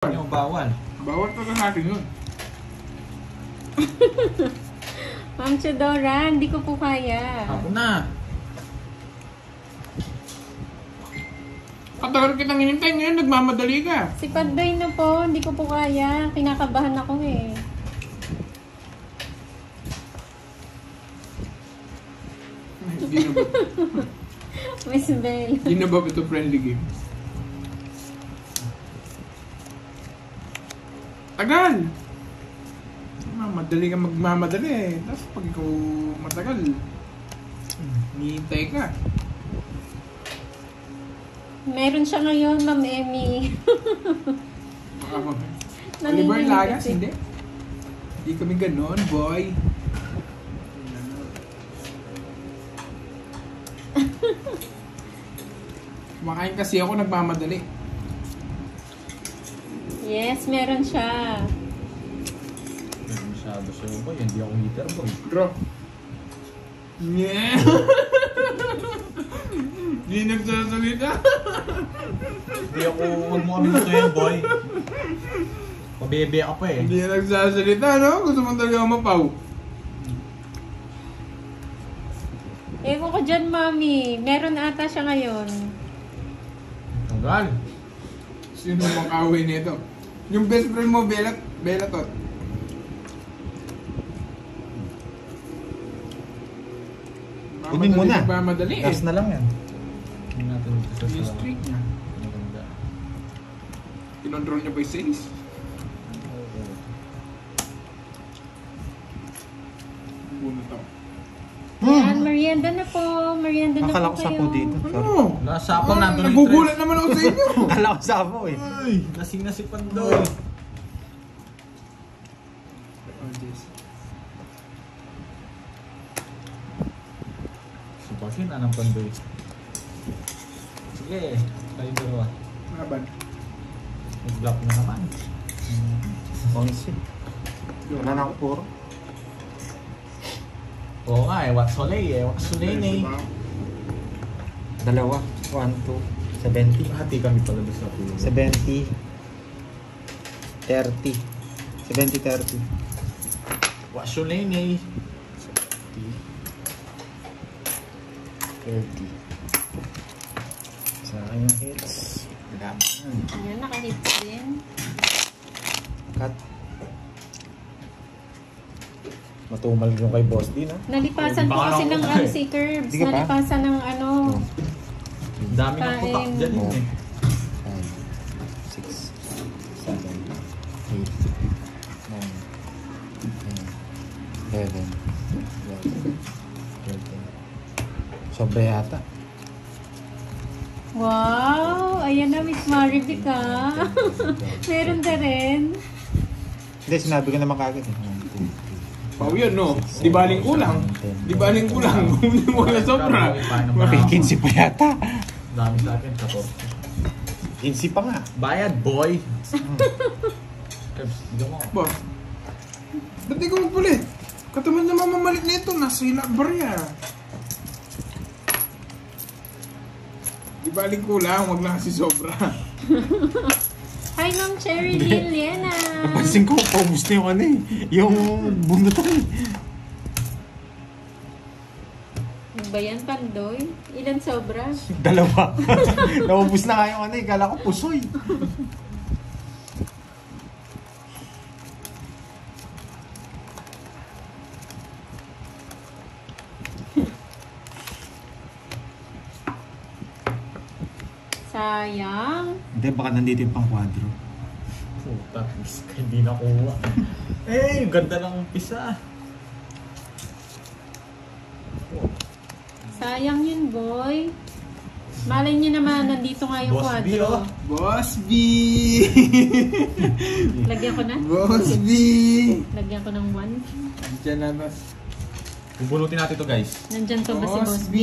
Yung bawal. Bawal pa sa akin yun. Ma'am Chedora, hindi ko po kaya. Ako na. Katagal kitang hinintay ngayon, nagmamadali ka. Si Paddoy na po, hindi ko po kaya. Kinakabahan ako eh. Hindi na ba? Miss Bell. Hindi na ba ito friendly game? Tagal! Madali ka magmamadali eh. Tapos pag ikaw matagal, hihintay ka. Meron siya ngayon, Ma'am Emmy. Oliver Lagas, hindi? Hindi kami ganon, boy. Kumakain kasi ako, nagmamadali. Yes, meron siya. Masyado sa'yo boy. Hindi ako heater boy. Bro. Yeah. Hindi nagsasalita. Hindi ako, huwag mo kami gusto yan boy. Pabebe ka pa eh. Hindi nagsasalita, no? Gusto mo talaga mapaw. Ewan ko dyan, Mami. Meron ata siya ngayon. Tagal. Sino makawin nito? Yung best friend mo, Belatot. Kunin mo na. Madali eh. Last na lang yan. Hindi natin dito Yung sa streak niya. maganda. Kinontrol niya ba yung sales? Puno to. Yan, merienda na po. Merienda na Akala po ko sapo kayo. dito. Ano? Nasa ako nandun yung Nagugulat naman ako sa inyo. Akala ko sapo eh. Ay, lasing na si Pandoy. Supasin na ng Pandoy. Sige, tayo dalawa. Laban. Mag-block na naman. Pangisi. Wala na ako puro. Oo nga eh, what's Soleil eh. What's Soleil eh. Dalawa. 1, 2, 70. Hati kami pala doon sa pulo. 70. 30. 70, 30. What's Soleil eh. 30. Sa akin yung hits. Laban. Ayan, naka-hits din. Cut. Matumal yung kay Boss D, no? Nalipasan po Baka kasi ako ng eh. si Curbs. Hindi ka pa? Nalipasan ng ano. Ang dami ng putak Kain. dyan eh. 5, 6, 7, 8, 9, 10, 11, 12, 13. Sobra yata. Wow! Ayan na, Miss Maribik ha. Meron na rin. Hindi, sinabi ko naman kagad eh. 1, 2, 3. Pau yun, no? Di baling kulang. Di baling kulang. Hindi mo na sobra. May 15 pa yata. Dami sa akin, 14. 15 pa nga. Bayad, boy! Kebs, hindi mo. Boss, ba't di ko magpulit? Kataman na mamamalit na ito. Nasa ilang barya. Di baling kulang. Huwag na kasi sobra. Hi, Ma'am Cherry Liliana. Napansin ko, paubos na yung ano eh. Yung bundutan eh. Ano ba yan, Pandoy? Ilan sobra? Dalawa. Naubos na nga yung ano eh. Kala ko pusoy. Sayang. Hindi, baka nandito yung pang kwadro. Puta, hindi nakuha. Eh, ganda ng umpisa. Sayang yun, boy. Malay nyo naman, nandito nga yung Boss B, kwadro. oh. Boss B! Lagyan ko na? Boss B! Lagyan ko ng 1. Diyan na, boss. Bubulutin natin to guys. Nandyan pa ba si Boss B?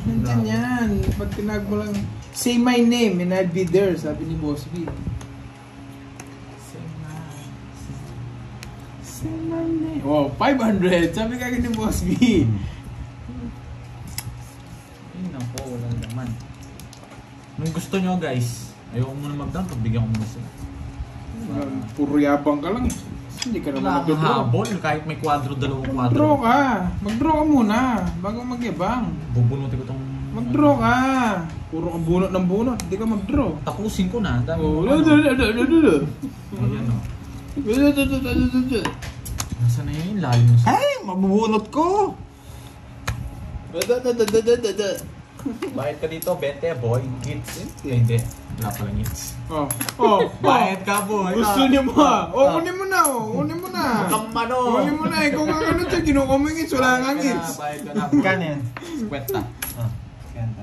Nandyan yan. Pag tinag mo lang, say my name and I'll be there, sabi ni Boss B. Say my name. Oh, 500. Sabi kagad ni Boss B. Ay, nako, walang laman. Nung gusto nyo guys, ayoko muna mag-down, pagbigyan ko muna sila. puro yabang ka lang eh. Hindi ka naman Wala kang mag-draw. habol, kahit may kwadro, dalawang kwadro. Mag-draw ka. Mag-draw ka muna, bago magyabang. Bubunutin ko tong... Mag-draw ka. Puro ka bunot ng bunot, hindi ka mag-draw. Tapusin ko na. Dami Oh, ko ano. Ayan o. Nasaan na yun? Lalim mo sa... Ay, mabubunot ko. Bayad ka dito, 20 boy. Gits. Hindi. Wala pala gits. Oh, oh, Bayad ka boy. Gusto niyo mo ah. Oh, kunin mo na oh. Kunin mo na. Kamano. Kunin mo na eh. Kung ano siya, kinukumingits, wala nga gits. Bayad ka na. Magkano yan? 50. Ah, ganda.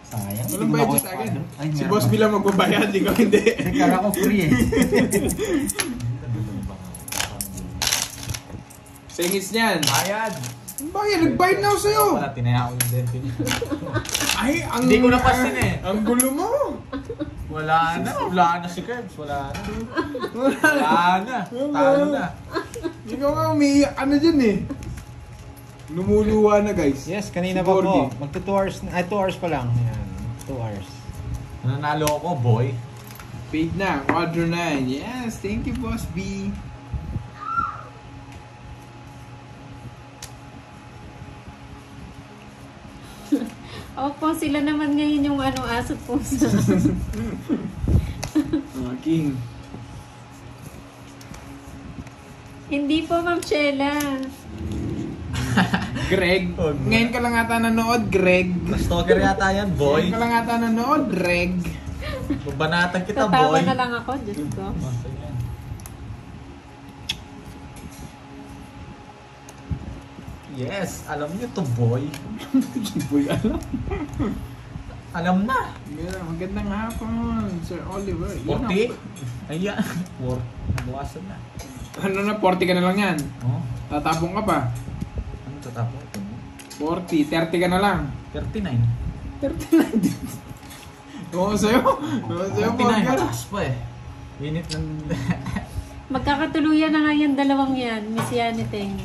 Sayang. Walang hindi bayad ko sa akin. Ay, Si meron boss pa. bilang magbabayad, ikaw hindi. Kala ko free eh. Singis niyan. Bayad. Bayad, nagbayad na ako sa'yo. Wala, tinaya ko yung dente niya. Ay, ang... Hindi ko napansin eh. Ang gulo mo. Wala na. Wala na si Curbs. Wala na. Wala na. Talo na. Ikaw nga umiiyak ka na dyan eh. Lumuluwa na guys. Yes, kanina Si pa Gordy. po. Magto 2 hours na. Ay, 2 hours pa lang. Yan. 2 hours. Nanalo ako, boy. Paid na, quadro 9. Yes, thank you boss B. Opo, sila naman ngayon yung ano, aso't pusa. King. Hindi po, Ma'am Sheila. Greg. Oh, no. Ngayon ka lang ata nanood, Greg. Stalker yata yan, boy. Ngayon ka lang ata nanood, Greg. Babanatan kita, Tatawa boy. na lang ako, Diyos ko. Basta yan. Yes, alam niyo to, boy. Boy, alam. Alam na. Magandang hapon, Sir Oliver. Yan 40? Ayan. 4. Nabawasan na. Ano na, 40 ka na lang yan. Oh, Tatapong ka pa. ano tatapos? 40, 30 ka na lang. 39. 39 din. Oo, sa'yo. Oo, sa'yo, 39, Porker. mataas pa eh. Minute ng... Magkakatuluyan na nga yan, dalawang yan. Miss Yaniteng.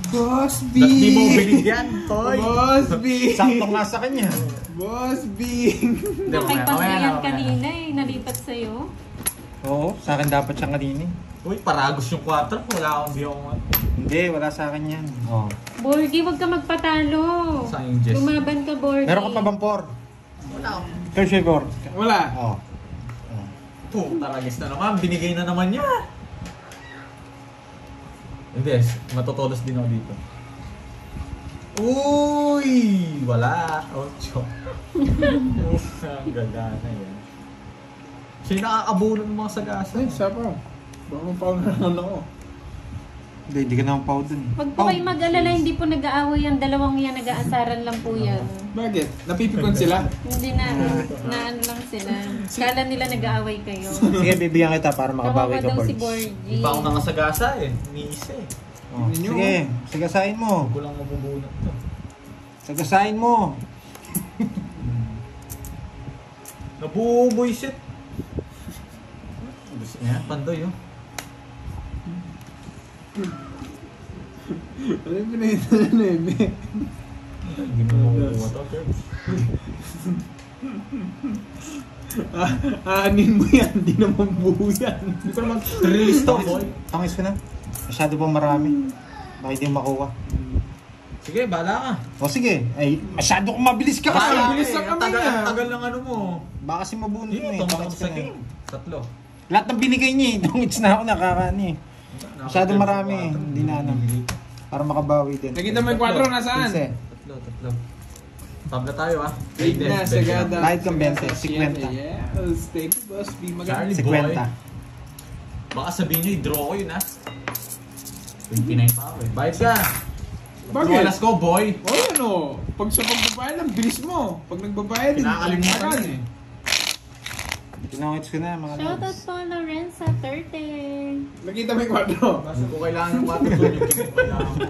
Boss B. Ba't di mo binigyan, toy? Boss B. Sakto nga sa kanya. Boss B. Hindi, Nakipasa mamaya yan na. kanina eh, nalipat sa'yo. Oo, sa akin dapat siya kanina. Uy, paragos yung 4. Wala akong di ako Hindi, wala sa akin yan. Oo. Borgie, huwag ka magpatalo. Sayang, Jess. Lumaban ka, Borgie. Meron ka pa bang 4? Wala akong... Third favor. Wala. Oo. Taragis na naman. Binigay na naman niya. Hindi, matutulos din ako dito. Uy! Wala. 8. Ang ganda na yan. Siya yung nakakabulan ng mga sagasa. Ay, sapa. Baka mapaw na naman ako. Hindi ka naman pa dun. Huwag po kayo mag-alala, hindi po nag-aaway yan. Dalawang yan, nag-aasaran lang po yan. Bakit? Napipikon sila? Hindi na, na ano lang sila. Kala nila nag-aaway kayo. Sige, bibigyan kita para makabawi Kawawa ka, daw si Borge. Borgie. Hindi pa ako nakasagasa eh. Niisa eh. Oh, Ninyo. sige, sigasain mo. Huwag ko lang mabubunot to. Sigasain mo. Nabubuisit. Gusto niya, pandoy oh. Ano yung pinahita na nebe? Hindi mo makukuha to, Curbs. Aanin mo yan, di naman buo yan. Hindi ko naman release to, boy. Tangis ko na. Masyado pang marami. Bakit hindi mo makuha? Sige, bahala ka. O sige, ay masyado kong mabilis ka kasi. Baka- bilis lang Ang kami tagal, niya. ang tagal ng ano mo. Baka kasi mabunot Hindi, mo eh. itong Tangis ka sa na. game. 3. Lahat ng binigay niya eh. Tungits na ako nakakaano eh. Masyadong marami eh. Hindi na ano. Para makabawi din. Nakita mo yung kwadro, nasaan? 15. 3. Tabla tayo ah. Wait na, sagada. Kahit kang 20, 50. Yes, thank you, boss B. Charlie. Maganda. 50. Baka sabihin nyo, i-draw ko yun ah. 29 pa ako eh. Bayad ka. Bakit? Alas ko, boy. Oh, ano? Pag sa pagbabayad, ang bilis mo. Pag nagbabayad, Kinakalimutan eh. Tinangits ko na mga Shoutout loves. po Lorenza 30. Nakita mo yung kwadro. Basta ko kailangan ng 4 doon yung kinig kailangan mo.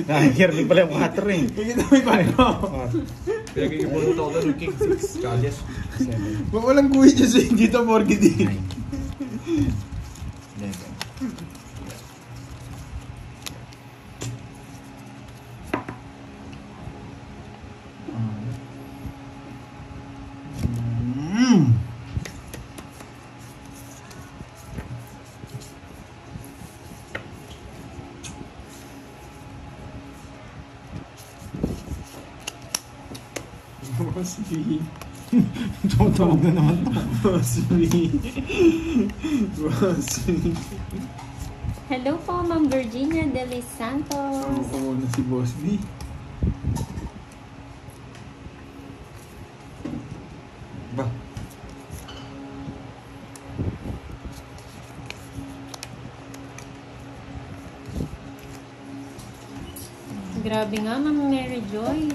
Nakikirli pala yung 4 eh. Nakita mo yung kwadro. Oh, Pinag-ibulot ako doon yung king 6. Charges. 7, Walang kuwi dyan sa dito, Morgidi. 9, 11. Boss B. Tumutawag na naman to. Boss B. Boss B. Hello po, Ma'am Virginia de Los Santos. Ako ko muna si Boss B. Ba? Grabe nga, Ma'am Mary Joy.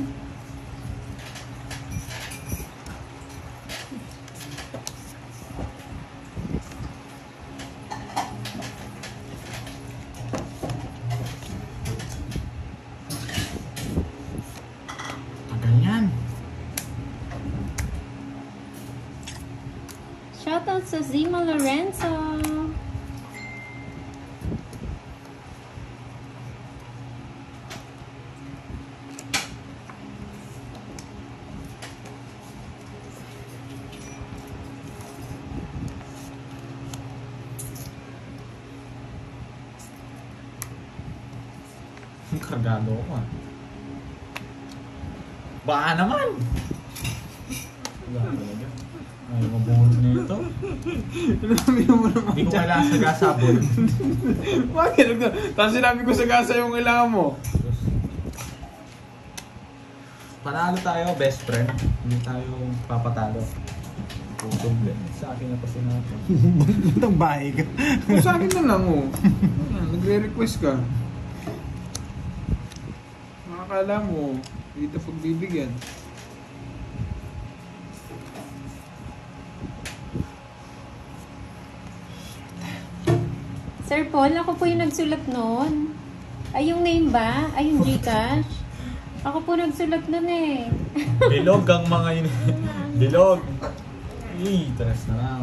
Tagal yan. Shoutout sa Zima Lorenzo. Kargado ko ah. Baka naman! Wala talaga. Ay, mabuhol na ito. Sinabi mo naman Hindi ko kailangan sa gasabon. Bakit? Tapos sinabi ko sa gasa yung kailangan mo. Panalo tayo, best friend. Hindi tayo papatalo. Putong din. Sa akin na pa sinapin. Itong bahay ka. Kung sa akin na lang, oh. Ayan, nagre-request ka. Makakala mo, hindi ito pagbibigyan. Sir Paul, ako po yung nagsulat noon. Ay, yung name ba? Ay, yung Gcash? Ako po nagsulat noon eh. Bilog ang mga yun. Bilog. Tres na lang.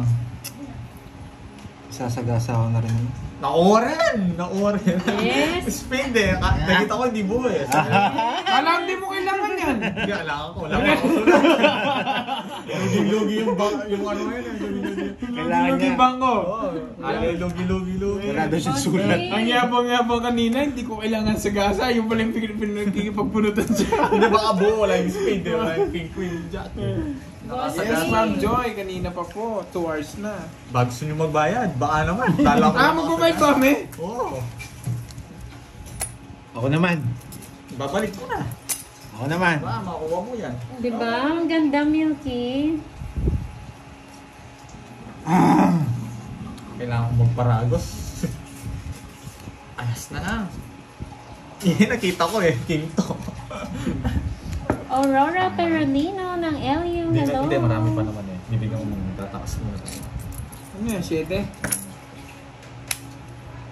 Sasagasa ako na rin. Na-oren! Na-oren! Yes. Speed eh. Nakita ko hindi buhay. Kala hindi mo kailangan yan. Hindi, alam ko. Wala ako sulat. Lugi-lugi yung ano yun. Kailangan Lugi niya. bangko. Lugi-lugi. Wala daw siya sulat. Ang yabang-yabang kanina, hindi ko kailangan sa gasa. Yung pala yung pinagkikipagpunutan siya. Hindi baka buo. Wala yung speed eh. Wala yung king queen jack eh. Yes, Ma'am Joy. Kanina pa po. 2 hours na. Bag gusto nyo magbayad. Baka naman. Dala ko. Magbabayad kami? Oo. Ako naman. Babalik ko na. Ako naman. Baka makuha mo yan. Diba? Ang ganda, Milky. Kailangan ko magparagos. Ayos na lang. Nakita ko eh. King to. Aurora Perolino ng LU. Hello. Hindi, marami pa naman eh. Bibigyan ko muna. Tatakas muna tayo. Ano yan? 7?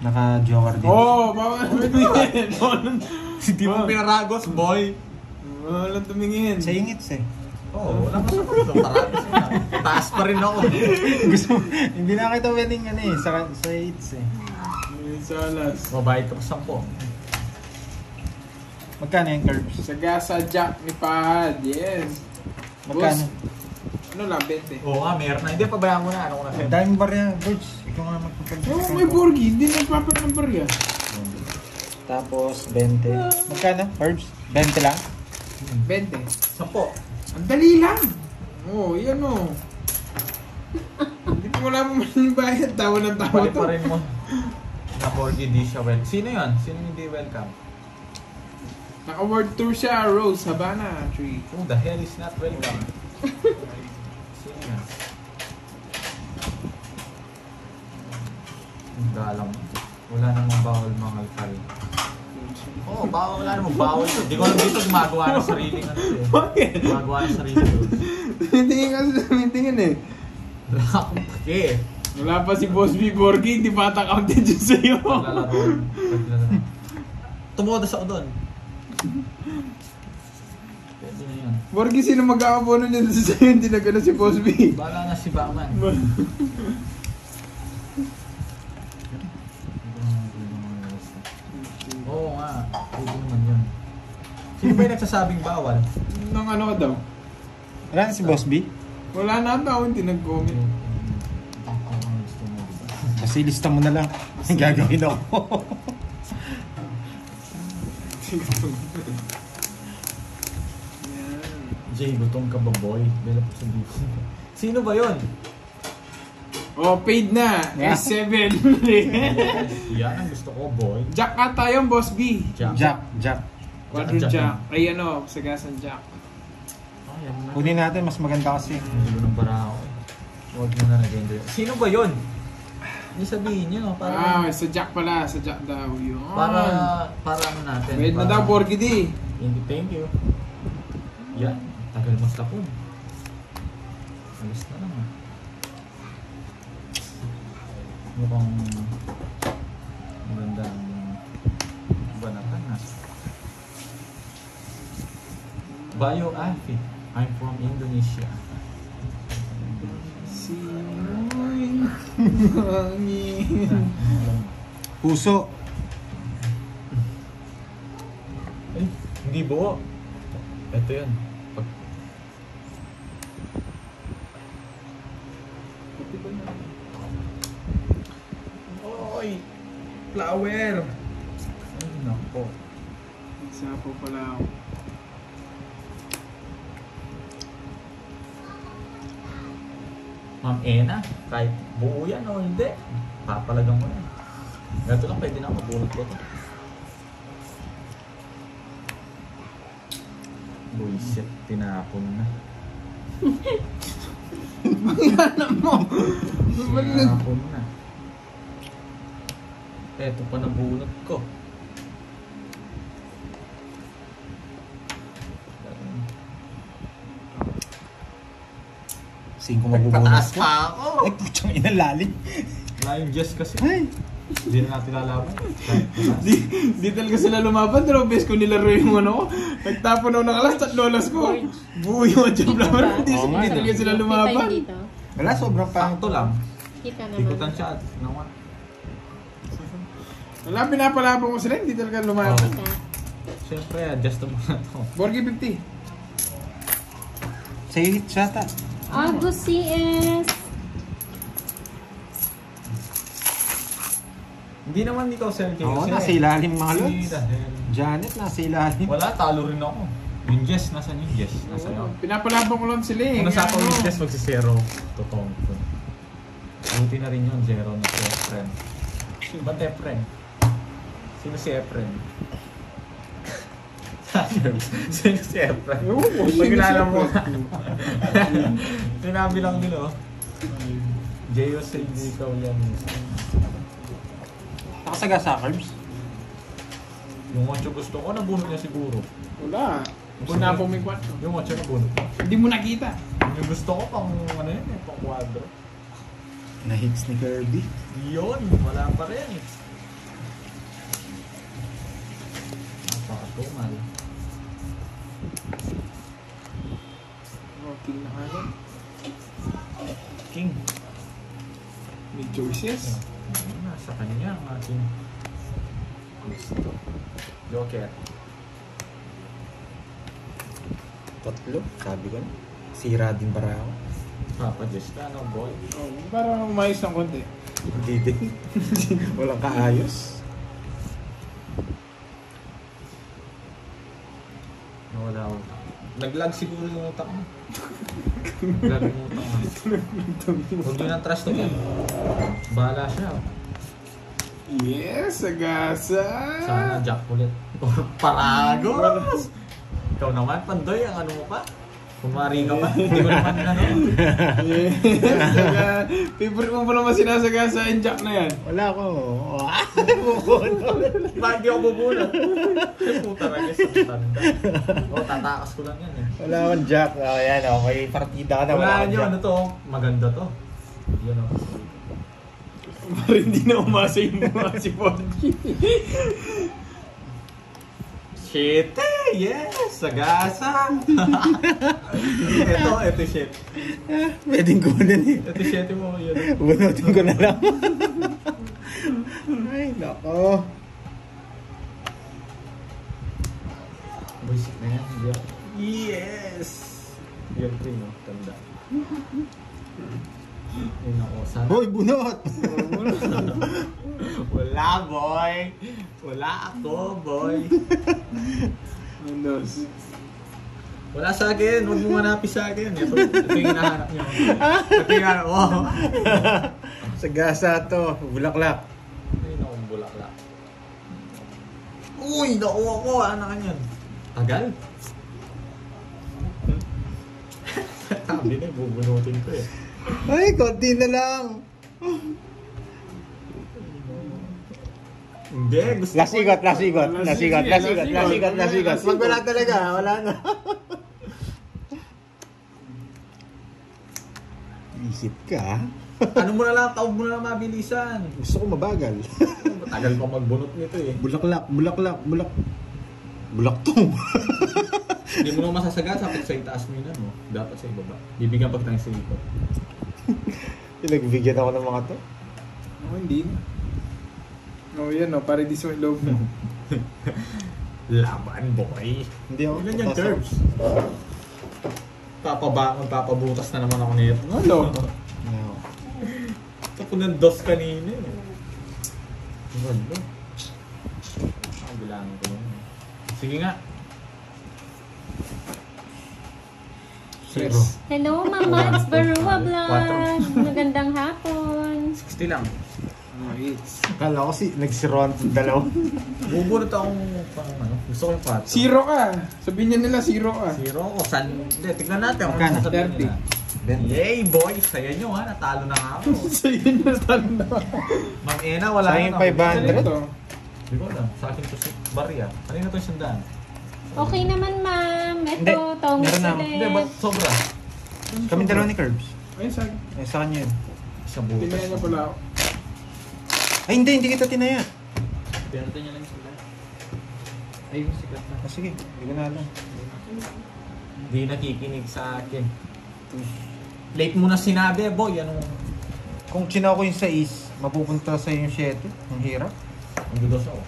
Naka-joker din. Oo, bawal tumingin. Hindi mo pinaragos, boy. Bawal tumingin. Sa ingits eh. Oo, wala ka sa puso. Paragos na. Taas pa rin ako. Gusto mo, hindi na kita winning ano eh. Sa hits eh. Salas. Mabayad ka pa 10. Magkano yung curves? Sa gasa Jack ni Pahad. Yes. Magkano? Ano lang, 20. Oo nga, meron na. Hindi, pabayaan mo na. Ano ko na Ang sa'yo? daming barya, Birds. Ikaw nga magpapagod. Oo, may burgi. Hindi nagpapat ng barya. Tapos 20. Magkano? Herbs? 20 lang? 20. 10. Ang dali lang. Oo, yan o. Hindi ko wala mo man yung bayad. Tawa ng tawa Pali to. pa rin mo. Na 4G di siya welcome. Sino yun? Sino hindi welcome? Naka-word tour siya. Rose, Havana, Tree. Who the hell is not welcome? Sino yan? Ang dalang. Wala namang bawal mga alkal. Oo, bawal. Wala namang bawal. Hindi ko alam dito gumagawa ng sariling ano eh. Bakit? Gumagawa ng sariling rules. Tumitingin kasi tumitingin eh. Wala akong pake. Wala pa si Boss B. Borgi. Hindi pa ata counted yun sa'yo. Paglalaro. Tumuda sa doon. Pwede na yun. Borgi, sino mag-aabono niya sa'yo? Hindi na gano'n si Boss B. Bahala na si Batman. Oo nga. Pwede naman yun. Sino ba yung nagsasabing bawal? Nang ano ka daw? Wala na si Boss B? Wala na daw. Hindi nag-comment. Kasi lista mo na lang. Gagawin ako. Yan. Jay, gutom ka ba, boy? Bela po sa dito. Sino ba yun? Oh, paid na. Yeah. S7. Yan ang gusto ko, boy. Jack ata yung boss B. Jack. Quadro Jack. Ay ano, sagasan Jack. Oh, yan na. Kunin natin, mas maganda kasi. Hindi ko ng baraho eh. Huwag mo na nag-enjoy. Sino ba yun? Hindi sabihin nyo. Para, Sa Jack pala. Sa Jack daw yun. para ano natin. Wait na daw, Borgie D. Thank you. Yan. Tagal mo sa tapon. Alis na lang ah. Mukhang magandang banatan na. Bayo Alfie. I'm from Indonesia. Sinoy hangin. Puso. Ay, hindi buo. Ito yan. Oy! Flower! Ay, nako. Nagsapo pala ako. Ma'am Ena, kahit buo yan o hindi, papalagang mo yan. Ganito lang, pwede na ako, mabunod ko to. Buisit, tinapon na. Ano mo? Tinapon na. Eto pa nabunod ko. 5 mabubunod Pataas ko. pa ako! Ay, putsang inalalim. Wala yung Jess kasi. Ay. Hindi na natin lalaban. Di talaga sila lumaban, pero best ko nilaro yung ano ko. Nagtapon ako ng alas, 3 alas ko. Buo yung jump naman. Di Oo nga, talaga sila Kita lumaban. yung dito. Wala, sobrang pangit. Sakto lang. Kita Ikutan naman. siya at naman. Wala, pinapalaban ko sila, hindi talaga lumaban. Kita. Siyempre, adjust mo na to. Borgie 50. Sa'yo hit shata. Agus CS. Hindi naman ikaw, Sergio. Oo, kasi- nasa ilalim mga Hindi lods. dahil. Janet, nasa ilalim. Wala, talo rin ako. Yung Jess, nasa yung Jess? Nasa Oo, iyo. pinapalaban ko lang sila eh. Kung nasa ako Ano? yung Jess, magsi-zero. Totoo. Buti na rin yun, zero na si Efren. Ba't Efren? Sino si Efren? Sino si Efren? Oo, Pag sino kilala si mo. Efren? Sinabi lang nila, oh. J.O. sa hindi ikaw yan. Nakasaga sa carbs. Yung 8 gusto ko, nabunod niya siguro. Wala. Una po may 4. Yung 8 nabunod ko. Hindi mo nakita. Yung gusto ko, pang ano yun, pang quadro. Na-hits ni Kirby. Yun, wala pa rin. Napakatumal. Okay na ka rin. King. May choices. Nasa kanya ang ating gusto. Joker. 3, sabi ko na. Sira din para ako. Papa Jess ka, no boy? Oh, parang umayos ng konti. Hindi din. Walang kaayos. Nawala ako. Naglag siguro yung utak mo. Naglag yung utak mo. Huwag yun ang trust yan. Bahala siya. Yes, agasa. Sana jack ulit. Or Paragos! Ikaw naman, Pandoy, ang ano mo pa? Kumari ka pa, hindi ko naman ano. Yes, aga. Favorite mo pa naman sinasagasa yung jack na yan. Wala ko. Bakit di ako bubunod? Puta na guys, ang tanda. Tatakas ko lang yan eh. Wala akong jack. Oh, yan. Oh, may partida ka na. Wala akong nyo, jack. ano to? Maganda to. Yan o. Parang hindi na umasa yung mga si Ponchi. Shit! Yes! Sagasa! ito shit. Pwedeng kunin eh. Ito shit mo yun. Bunutin ko na lang. Ay, nako. Buisit na yan. Yes! Yan ko yun, tanda. Ayun ako, sana. Hoy, bunot! Wala, boy! Wala ako, boy! Windows. Wala sa akin, huwag mo manapis sa akin. Ito yung hinahanap niyo. Ito yung hinahanap. Oh. Sagasa to. Bulaklak. Ay, nakong bulaklak. Uy, nakuha ko. Ano ka yan? Tagal? Sabi na, bubunutin ko eh. Ay, konti na lang. Hindi, gusto Last ko. igot. Pag wala talaga, wala na. Isip ka. Ano mo na lang, taog mo na lang mabilisan. Gusto ko mabagal. Matagal pa magbunot nito eh. Bulaklak. Bulak to. Hindi mo naman masasagat sa sa itaas mo yun, no? Dapat sa ibaba. Bibigyan pag tayo sa ikot. Pinagbigyan ako ng mga to. Oh, hindi na. Oh, yan, no. Para di sa loob na. Laban, boy. Hindi ako. Ilan yung curves? Papabutas na naman ako nito. Ano? No. Ito po ng dos kanina eh. Ano? Ang bilangin ko yun. Sige nga. Yes. Hello, Mamats Barua Vlog. Magandang hapon. 60 lang. Oh, hits. Akala ko nagsiroan itong dalaw. Bubunot akong pang ano. Gusto ko yung 4. Zero ka. Sabihin niya nila, zero ka. Zero ko. San? Hindi, tignan natin kung Magkano? ano sasabihin 30. nila. Yay, boys! Saya nyo ha, natalo na nga ako. Sa yun na tanda. Ma'am Ena, wala Sa yung 500? Ito. Hindi ko alam. Sa akin to si Maria. Kanina to yung sandaan. Okay naman, ma'am. Hindi. Ito, tongs Meron na. Hindi, ba't ulit. sobra? Kami dalawa ni Curbs. Ay, sa Sa kanya yun. Isang butas. tinaya niya pala ako. Ay, hindi kita tinaya. Pinatay niya lang sila. Ay, yung sikat na. Sige, hindi ko na alam. Hindi nakikinig sa akin. Late mo na sinabi, boy. Anong... Kung chinaw ko yung 6, mapupunta sa yung 7. Ang hirap. Ang dudos ako.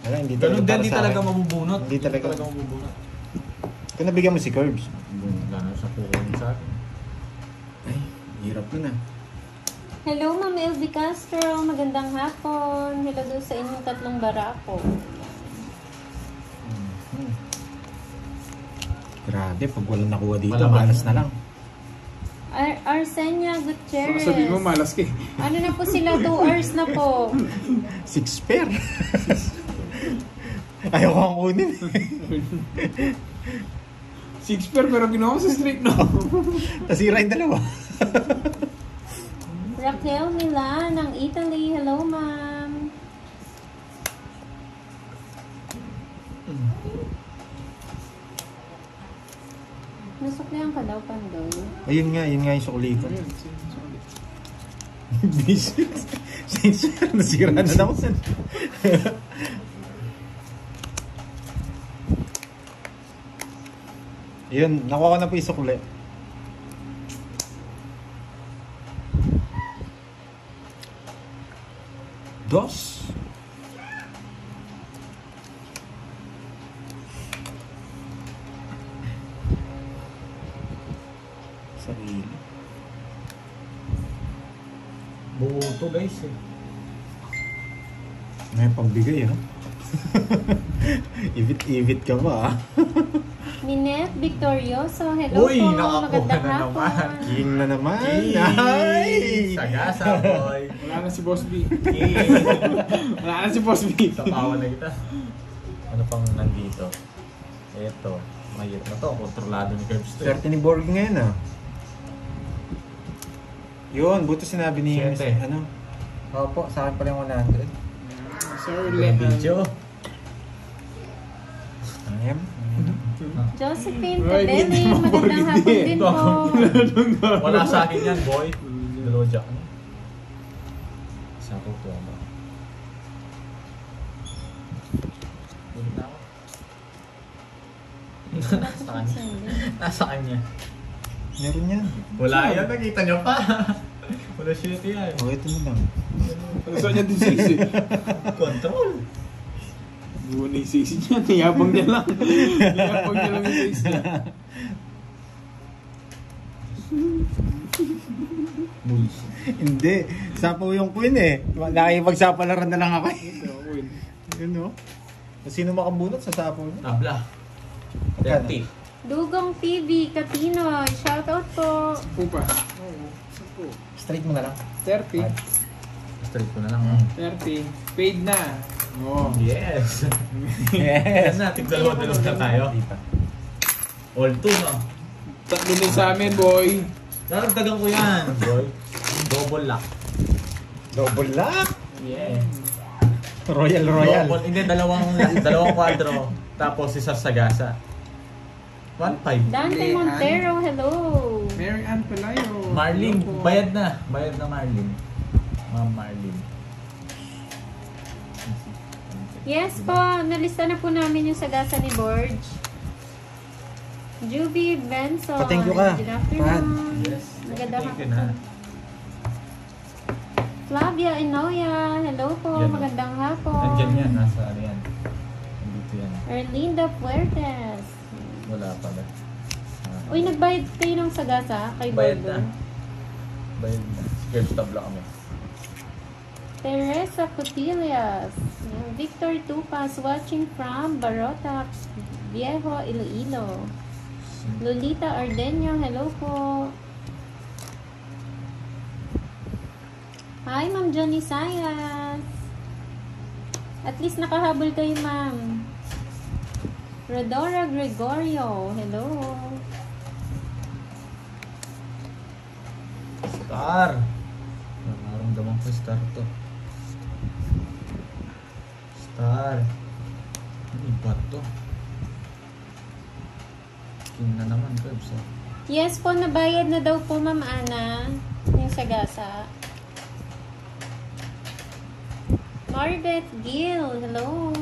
Wala, hindi Ganun din, para di sa talaga akin. mabubunot. Hindi talaga. mabubunot. Kung nabigyan mo si Curbs. Gano'n sa kukunin sa akin. Ay, hirap na. Hello, Ma'am Elvie Castro. Magandang hapon. Hello doon sa inyong tatlong barako. Grabe, pag walang nakuha dito, Malaman. malas na lang. Arsenia Gutierrez. Sabi mo, malas ka eh. Ano na po sila? 2 hours na po. 6 pair. Ayaw ko ang kunin. 6 pair pero ginawa ko sa straight no. Nasira yung dalawa. Raquel Milan ng Italy. Hello, ma'am. Nasuklihan ka daw, Pandoy. Ayun nga yung sukli ko. B6. Nasira na naman. Yun, nakuha ko na po yung sukli. Dos. Sarili. Buo to guys eh. May pambigay ha. Ibit ka ba ha? Minette Victorioso. Hello Uy, po. nakakuha Magandang na hapon. naman. King na naman. King! Ay! Sagasa boy. Wala na si Boss B. King! Wala na si Boss B. Tapawan na kita. Ano pang nandito? Eto. Mayit na to. Kontrolado ni Curbs to. Swerte ni Borg ngayon ah. Yun, buto sinabi ni Siyete. ano? Opo, sa akin pala yung 100. Sorry, Yung video. Ayam. Josephine Ay, Tabelli. hindi mo Magandang hapon hindi. din po. Wala sa akin yan, boy. Dalawa jack mo. Isa ko to ba? Ulit na ako. Nasa kanya. Nasa kanya. Meron yan. Wala yan, nakita nyo pa. Wala shit yan. O, ito na lang. Gusto niya din sisi. Control. Buwan na yung sisi niya. Niyabang niya lang. Niyabang niya lang yung sisi niya. Hindi. Sapaw yung queen eh. Nakipagsapalaran na lang ako eh. Yun o. Sino makabunot sa sapo niya? Tabla. 30. Dugong TV, Katinoy. Shoutout po. Pupa. Straight mo na lang. 30. Straight ko na lang. 30. Paid na. Oh. Yes. Yes. Yan na, tig-dalawa-dalawa na tayo. All 2, no? Tatlo din sa amin, boy. Naragdagan ko yan, boy. Double lock. Double lock. Yeah. Royal. Double, hindi, dalawang kwadro. Tapos isa sagasa. 1.5. Dante Montero, hello. Mary Ann Pelayo. Marlene, Hello po. bayad na. Bayad na Marlene. Ma'am Marlene. Yes po, nalista na po namin yung sagasa ni Borge. Juvie Benson. Pa-thank you ka. Good afternoon. Yes. Magandang Thank you na. hapon. Flavia Inoya, hello po. Yan. Magandang hapon. Nandiyan yan, nasa ano yan. Nandito yan. Erlinda Fuertes. Wala pala. Uy, nagbayad kayo ng sagasa kay Bayad Borgo. na. Bayad na. Sketch tabla kami. Teresa Cotillas. Victor Tupas watching from Barotac, Viejo, Iloilo. Lolita Ardenio, hello po. Hi, Ma'am Johnny Sayas. At least nakahabol kayo, Ma'am. Rodora Gregorio, hello. Star. Nararamdaman ko star to. Star. Ano ba to? King na naman, Curbs. Yes po, nabayad na daw po, Ma'am Ana. Yung sagasa. Marbeth Gill, hello.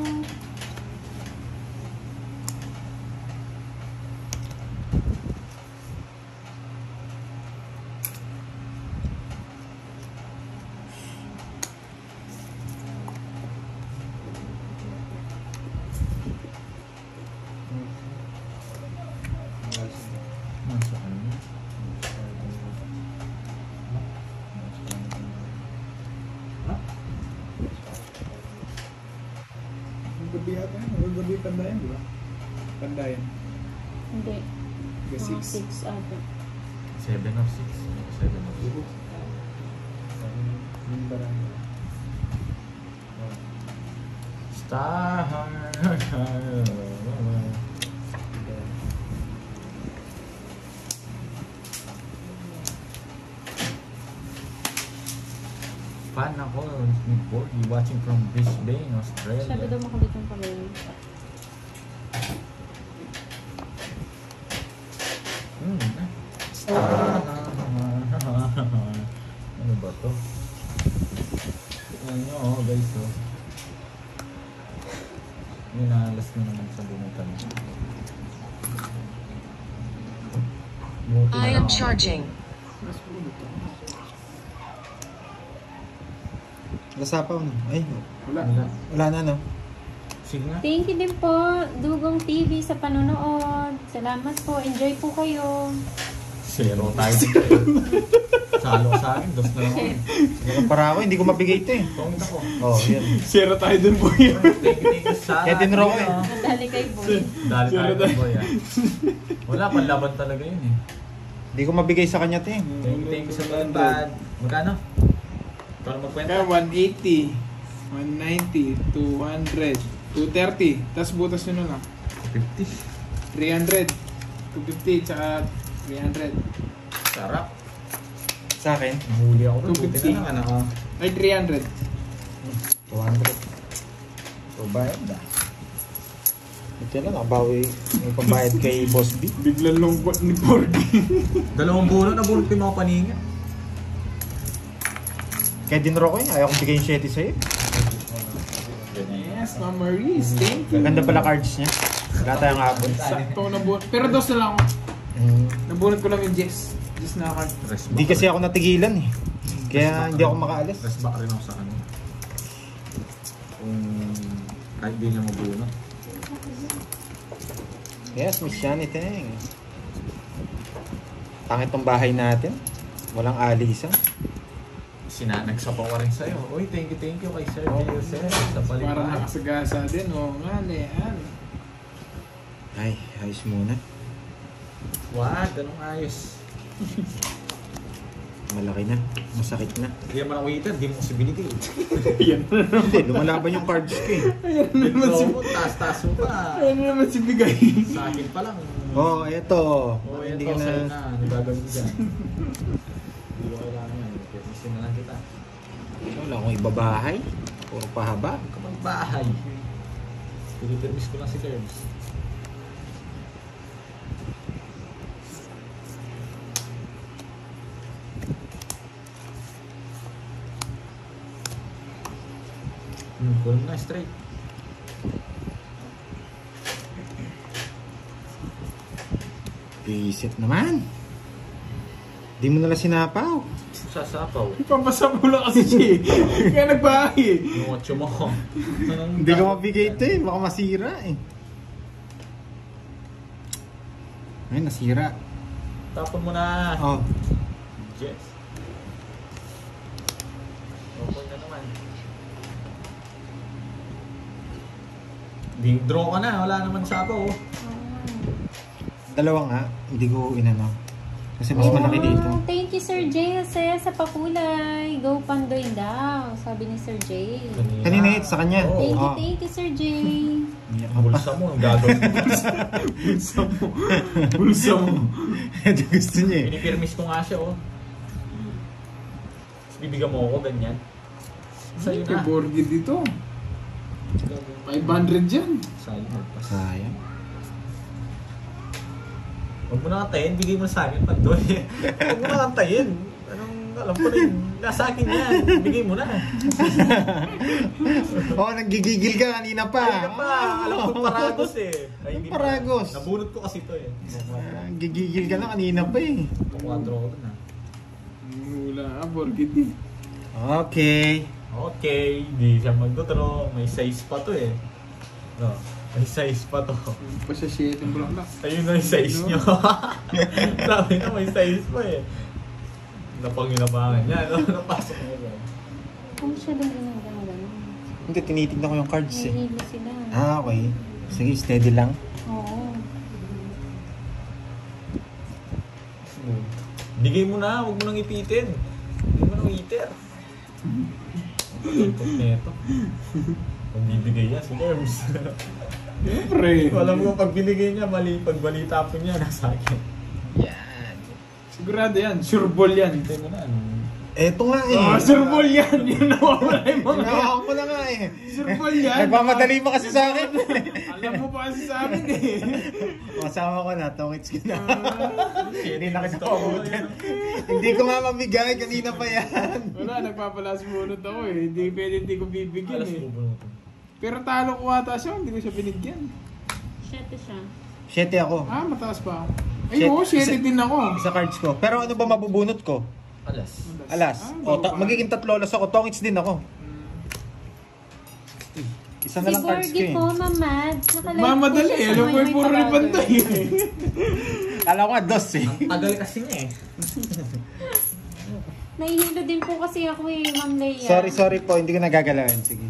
Nasa ano? Gabi yata yun. Gabi Pandayan, di ba? Pandayan. Hindi. Ga Mga 6. 6 ata. 7 or 6? 7 or 6. Star. Fan ako ni Borgie watching from Brisbane, Sabi Australia. daw makulit yung kamay. Star. Ano ba to? Tignan nyo, oh, guys, oh. Minalas na naman sa bunutan. I am charging. Lasapaw na. Ay, Wala. wala na, no? Sige nga. Thank you din po, Dugong TV sa panonood. Salamat po. Enjoy po kayo. Zero tayo dito. Salo sa akin, dos na lang ako. Para ako, hindi ko mabigay ito eh. Tungit ako. Oh, yan. Zero tayo dun, boy. Thank you sa Kaya tinuro ko eh. Nadali kay Boy. Dali tayo ng boy, ah. Wala, panlaban talaga yun eh. Hindi ko mabigay sa kanya ito eh. Thank you sa bad. Magkano? Para magkwenta. Kaya 180, 190, 200, 230. Tapos butas nyo na lang. 50. 300, 250, tsaka 300. Sarap. Sa akin, Huli ako doon. 250. Buti na lang, anak. Ay, 300. 200. So, bayad na. Ito lang, nakabawi may pambayad kay Boss B. Biglang lungkot ni Porgy. Dalawang bunot na bunot yung mga paningan. Kaya dinro ko yun, ayaw kong bigay yung 7 sa'yo. Yes, Ma'am Maurice. Thank you. Ganda pala cards niya. Wala tayong hapon. Sakto nabunot. Pero dos na lang ako. Nabunot ko lang yung Jess. Jess na card. Hindi kasi ako natigilan eh. Kaya hindi ako makaalis. Rest back rin ako sa kanya. Kung kahit di niya mabunot. Yes, Miss Shani Teng. Pangit tong bahay natin. Walang alisan. Nagsapaw ka rin sa'yo. Uy, thank you kay Sir Joseph sa Parang palipan. nakasagasa din. Oo nga, Lean. Ay, ayos muna. Wag, ganun ayos. Malaki na. Masakit na. Hindi naman ako waiter, di mo kasi binigay. Hindi, lumalaban yung cards ko eh. Bintro mo, taas-taas mo pa. Ano naman si Bigay? Sa akin pa lang. Oh, eto. Oh, Hindi ito, ka sa'yo na... na. Ano gagawin ko dyan? Hindi ko kailangan yan. Pwede na lang kita. Wala akong ibabahay. Puro pahaba. Kapag bahay. Pilipermis ko lang si Curbs. Kulang na straight. Visit naman. Di mo nalang sinapaw. Sasapaw. Ipapasa mo lang kasi siya eh. Kaya nagbahay eh. Yung otso mo. Hindi ko mabigay ito eh. Baka masira eh. Ay, nasira. Tapon mo na. Oh. Yes. Okay na naman. Ding draw ka na. Wala naman sapaw. Dalawa nga. Hindi ko inano. Kasi mas malaki dito. Thank you, Sir Jay, sa pakulay. Go Pandoy daw, sabi ni Sir Jay. Kanina hit sa kanya. Oo. Thank you, Sir Jay. Bulsa mo. Ang gagawin mo. Bulsa mo. Ito gusto niya eh. Pinipirmis ko nga siya, oh. Tapos bibigyan mo ako, ganyan. Sa'yo Kay na. Borgi dito. 500 dyan. Sa'yo magpas. Sayang. Huwag mo na kantayin, bigay mo na sa akin, Pandoy. Huwag mo na kantayin. Anong, alam ko na yun. Nasa akin yan. Bigay mo na. Oh, naggigigil ka kanina pa. Ay, pa. Alam ko paragos eh. Ay, hindi Paragos? pa. Nabunot ko kasi ito eh. Gigigil ka na kanina pa eh. Kumadro ko na. Wala ka, Borgi din. Okay. Okay, di siya magdodro. May size pa to eh. No, may size pa to. Pa siya 7 bulaklak. Ayun na yung size nyo. Sabi na may size pa eh. Napanginabangan niya. No? Napasok mo ba? Kung siya lang ginagawa ganun. Hindi, tinitignan ko yung cards eh. Nahihilo sila. Ah, okay. Sige, steady lang. Oo. Bigay mo na, huwag mo nang ipitin. Hindi mo nang iter. Ipot na ito. Kung bibigay niya, si Terms. Siyempre. Alam mo, pag binigay niya, mali. Pag balita po niya, nasa akin. Yan. Sigurado yan. Sure ball yan. Hintay mo na, ano. Eto nga eh. Oh, sure ball yan. Yan nawawala yung mga. Ginawa ko na nga eh. Sure ball yan. Nagmamadali pa kasi sa akin. Alam mo pa kasi sa amin eh. Kasama ko na, tongits ko na. Hindi na kita Gusto ko, pabutin. Hindi ko nga mabigay, kanina pa yan. Wala, nagpapalas bunot ako eh. Hindi ko bibigyan Alas eh. bubunutin. Pero talo ko ata siya, hindi ko siya binigyan. 7 siya. 7 ako. Ah, mataas pa ako. Ay, oo, 7 din ako. Sa cards ko. Pero ano ba mabubunot ko? Alas. Alas. Ah, O, magiging 3 alas ako. Tongits din ako. Isa na Si lang cards ko Borgie eh. po, mamad. Nakalive Mamadali po siya eh. sa Alam ko May puro Tagalog. ripantay eh. Kala ko nga, dos eh. Ang tagal kasi niya eh. Nahihilo din po kasi ako eh, Ma'am Leia. Sorry po. Hindi ko nagagalawin. Sige.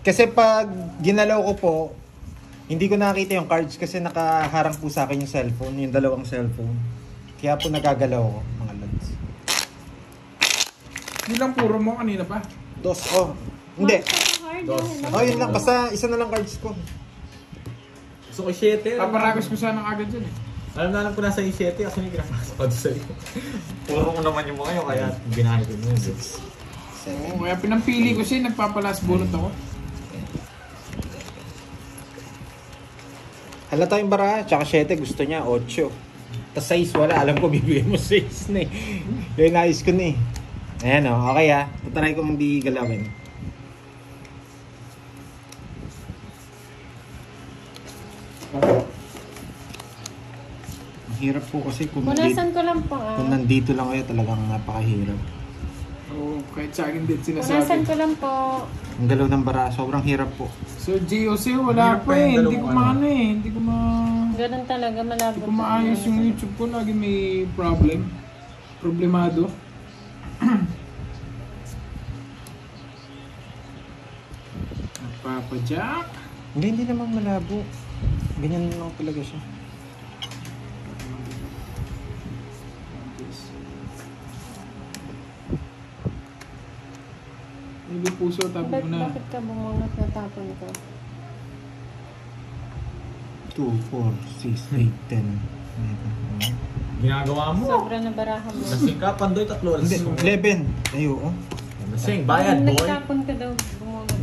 Kasi pag ginalaw ko po, hindi ko nakita yung cards kasi nakaharang po sa akin yung cellphone, yung dalawang cellphone. Kaya po nagagalaw ko, mga lads. Hindi lang puro mo kanina pa. Dos, oh. Hindi. Dos. Oh, yun lang. Basta isa na lang cards ko. Gusto ko 7. Paparagos ko sana agad dyan eh. Alam ko nasa yung 7 kasi may pinapasok ka doon sa'yo. Puro ko naman yung mga yun, kaya binahay ko yun. Oo, kaya pinampili ko siya, nagpapalas bunot ako. Halata yung bara, tsaka 7 gusto niya, 8. Tapos 6 wala, alam ko bibigyan mo 6 na eh. Yung nais ko na eh. Ayan o, okay ah. Tataray ko hindi galawin. Mahirap po kasi kung Punasan ko lang po kung nandito lang kayo talagang napakahirap. Oo, kahit sa akin din Punasan sinasabi. ko lang po. Ang galaw ng bara, sobrang hirap po. So, GOC wala Hirap pa pa yung eh. Hindi ko dalawang maano eh. Hindi ko Ganun talaga, malabo. Hindi ko maayos yung YouTube ko. Lagi may problem. Problemado. Papa Jack. Hindi naman malabo. Ganyan lang talaga siya. Hindi puso, tapo mo na. Bakit ka bumunot na tapon ko? 2, 4, 6, 8, 10. Ginagawa mo. Sobra na baraha mo. Lasing ka, pandoy, 3 alas. Hindi, 11. Ayo, oh. Lasing, bayad boy. Nagtapon ka daw, bumunot.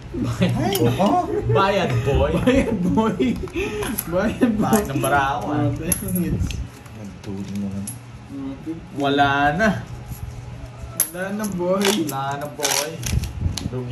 Bayad boy. Oh. Bayad boy. Bayad boy. Bayad boy. Bayad ng barako ah. Nagtuling naman. Wala na. Wala na boy. Wala na boy. Lugi.